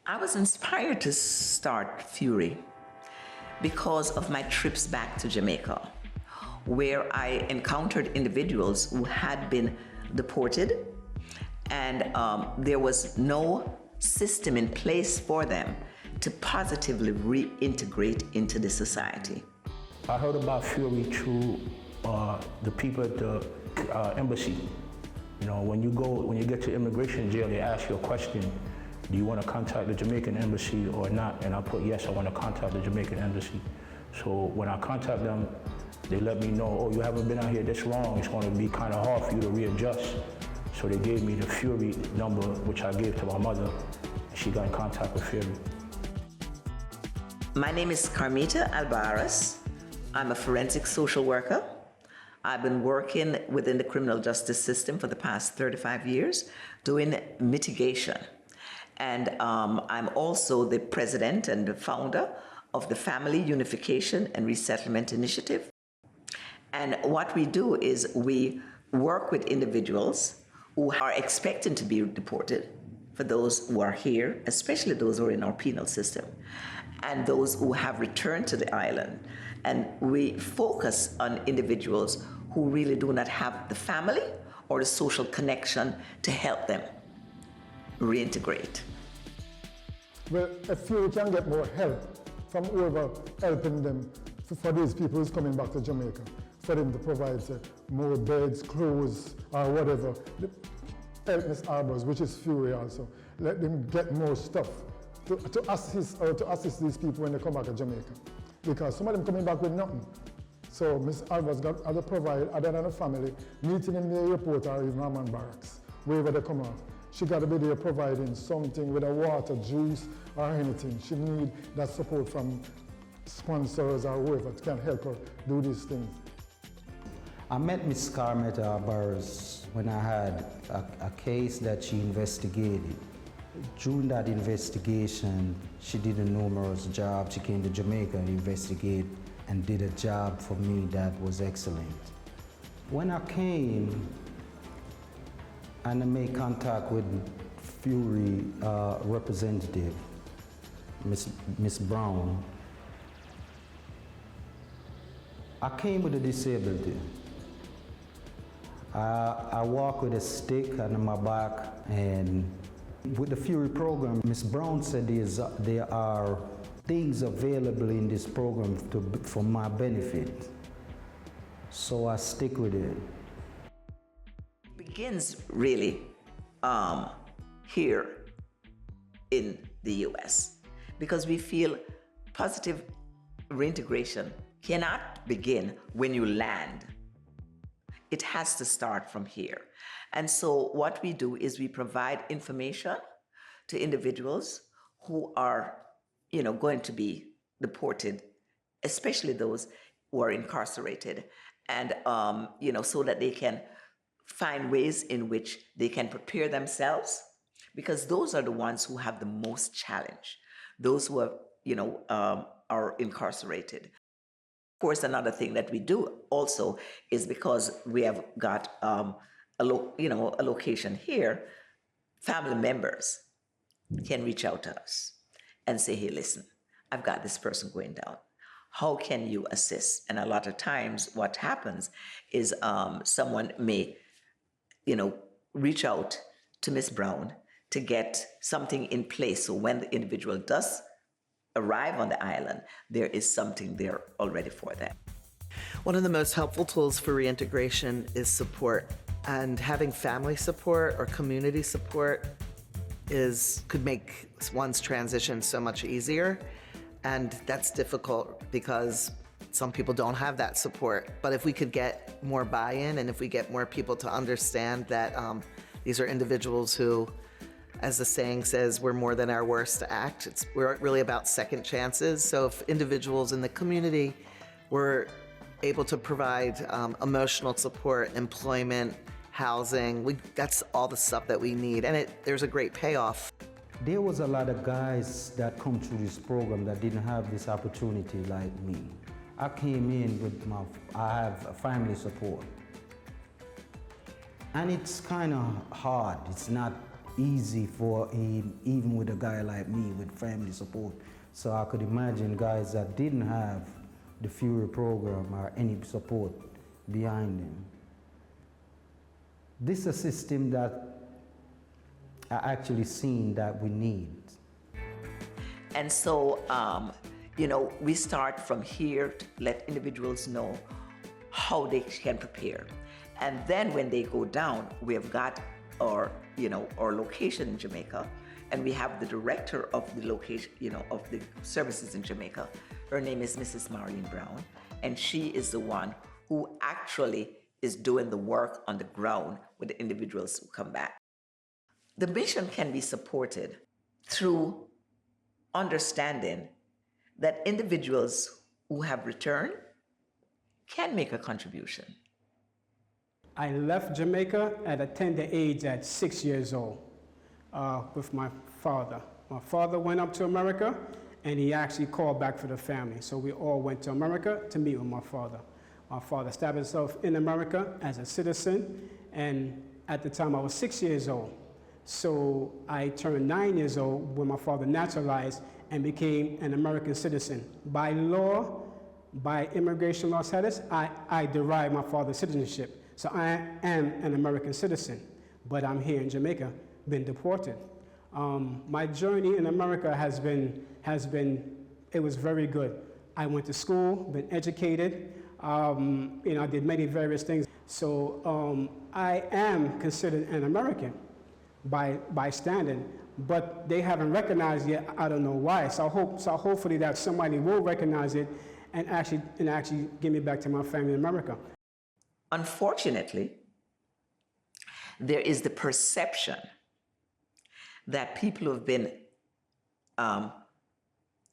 I was inspired to start FURI because of my trips back to Jamaica, where I encountered individuals who had been deported, and there was no system in place for them to positively reintegrate into the society. I heard about FURI through the people at the embassy. You know, when you get to immigration jail, they ask you a question: do you want to contact the Jamaican embassy or not? And I put yes, I want to contact the Jamaican embassy. So when I contact them, they let me know, oh, you haven't been out here this long, it's going to be kind of hard for you to readjust. So they gave me the FURI number, which I gave to my mother. She got in contact with FURI. My name is Carmita Albaras. I'm a forensic social worker. I've been working within the criminal justice system for the past 35 years, doing mitigation. And I'm also the president and the founder of the Family Unification and Resettlement Initiative. And what we do is we work with individuals who are expecting to be deported, for those who are here, especially those who are in our penal system, and those who have returned to the island. And we focus on individuals who really do not have the family or the social connection to help them reintegrate. Well, if FURI can get more help from whoever helping them for these people who's coming back to Jamaica, for them to provide more beds, clothes, or whatever. Help Ms. Arbors, which is FURI also. Let them get more stuff to assist these people when they come back to Jamaica. Because some of them coming back with nothing. So Ms. Arbors got to provide, other than a family, meeting in the airport or even Amman barracks, wherever they come out. She got to be there providing something with a water, juice, or anything. She need that support from sponsors or whoever can help her do these things. I met Ms. Carmita Burrs when I had a case that she investigated. During that investigation, she did a numerous job. She came to Jamaica to investigate and did a job for me that was excellent. When I came and I made contact with FURI representative, Miss Brown, I came with a disability. I walk with a stick on my back, and with the FURI program, Ms. Brown said there are things available in this program for my benefit. So I stick with it. It begins really here in the US, because we feel positive reintegration cannot begin when you land. It has to start from here. And so what we do is we provide information to individuals who are, going to be deported, especially those who are incarcerated, and, so that they can find ways in which they can prepare themselves, because those are the ones who have the most challenge, those who are incarcerated. Of course, another thing that we do also is, because we have got a location here, family members can reach out to us and say, hey, listen, I've got this person going down. How can you assist? And a lot of times what happens is someone may, reach out to Ms. Brown to get something in place. So when the individual does arrive on the island, there is something there already for them. One of the most helpful tools for reintegration is support, and having family support or community support could make one's transition so much easier, and that's difficult because some people don't have that support. But if we could get more buy-in, and if we get more people to understand that these are individuals who, as the saying says, we're more than our worst act. We're really about second chances. So if individuals in the community were able to provide emotional support, employment, housing, that's all the stuff that we need. And there's a great payoff. There was a lot of guys that come through this program that didn't have this opportunity like me. I came in with I have family support. And it's kind of hard. It's not easy for him, even with a guy like me with family support. So I could imagine guys that didn't have the FURI program or any support behind them. This is a system that I actually seen that we need. And so, you know, we start from here to let individuals know how they can prepare. And then when they go down, we have got our, you know, our location in Jamaica, and we have the director of the location, you know, of the services in Jamaica. Her name is Mrs. Marlene Brown, and she is the one who actually is doing the work on the ground with the individuals who come back. The mission can be supported through understanding that individuals who have returned can make a contribution. I left Jamaica at a tender age at 6 years old with my father. My father went up to America and he actually called back for the family. So we all went to America to meet with my father. My father established himself in America as a citizen, and at the time I was 6 years old. So I turned 9 years old when my father naturalized and became an American citizen. By law, by immigration law status, I derived my father's citizenship. So I am an American citizen, but I'm here in Jamaica, been deported. My journey in America has been, it was very good. I went to school, been educated, you know, I did many various things. So I am considered an American by standard, but they haven't recognized yet. I don't know why. So hopefully that somebody will recognize it and actually give me back to my family in America. Unfortunately, there is the perception that people who have been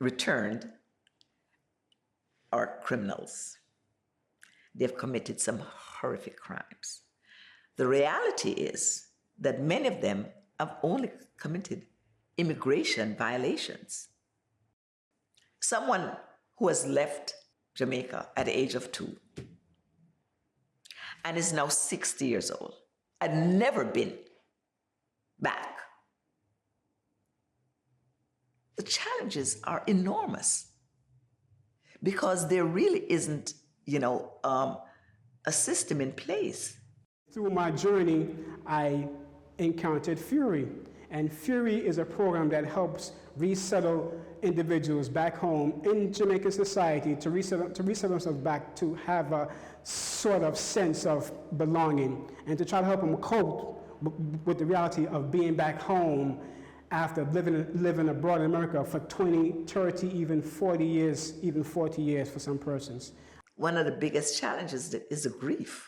returned are criminals. They've committed some horrific crimes. The reality is that many of them have only committed immigration violations. Someone who has left Jamaica at the age of 2 and is now 60 years old, had never been back. The challenges are enormous because there really isn't, you know, a system in place. Through my journey, I encountered FURI, and FURI is a program that helps resettle individuals back home in Jamaican society to resettle themselves back, to have a sort of sense of belonging, and to try to help them cope with the reality of being back home after living abroad in America for 20, 30, even 40 years for some persons. One of the biggest challenges is the grief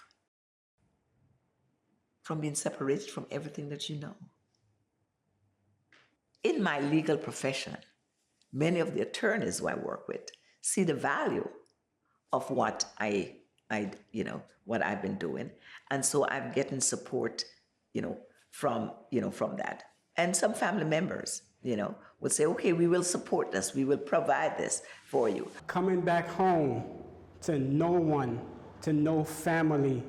from being separated from everything that you know. In my legal profession, many of the attorneys who I work with see the value of what what I've been doing, and so I'm getting support, from that. And some family members, would say, okay, we will support this, we will provide this for you. Coming back home to no one, to no family,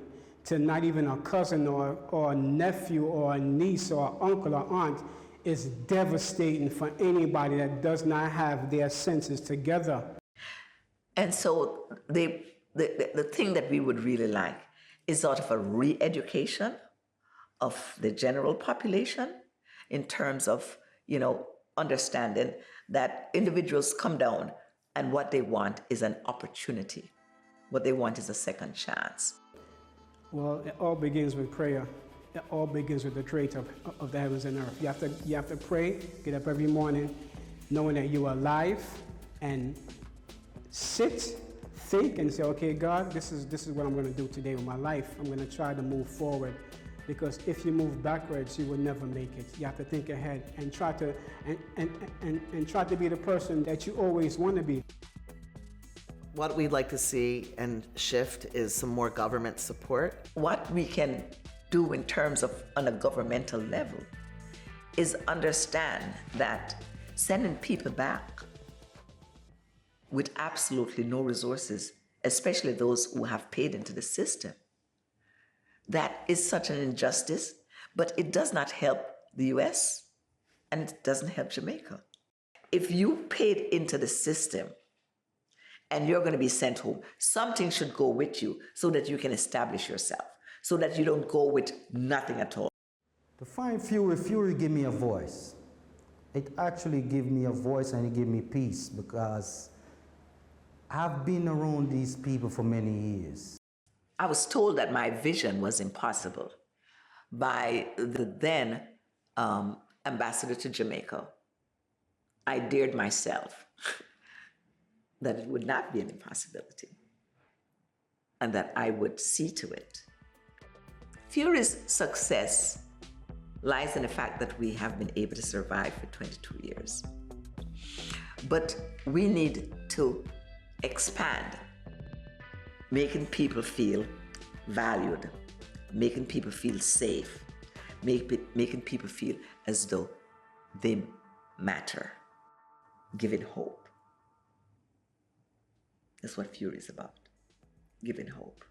to not even a cousin or a nephew or a niece or uncle or aunt is devastating for anybody that does not have their senses together. And so the thing that we would really like is sort of a re-education of the general population in terms of, understanding that individuals come down and what they want is an opportunity. What they want is a second chance. Well, it all begins with prayer. It all begins with the creator of the heavens and earth. You have to pray, get up every morning, knowing that you are alive, and sit, think, and say, okay, God, this is what I'm going to do today with my life. I'm going to try to move forward, because if you move backwards, you will never make it. You have to think ahead and try to try to be the person that you always want to be. What we'd like to see and shift is some more government support. What we can do in terms of on a governmental level is understand that sending people back with absolutely no resources, especially those who have paid into the system, that is such an injustice, but it does not help the US and it doesn't help Jamaica. If you paid into the system and you're going to be sent home, something should go with you so that you can establish yourself, so that you don't go with nothing at all. To find FURI, FURI gave me a voice. It actually gave me a voice and it gave me peace because I've been around these people for many years. I was told that my vision was impossible by the then ambassador to Jamaica. I dared myself that it would not be an impossibility and that I would see to it. FURI's success lies in the fact that we have been able to survive for 22 years. But we need to expand, making people feel valued, making people feel safe, making people feel as though they matter, giving hope. That's what FURI is about, giving hope.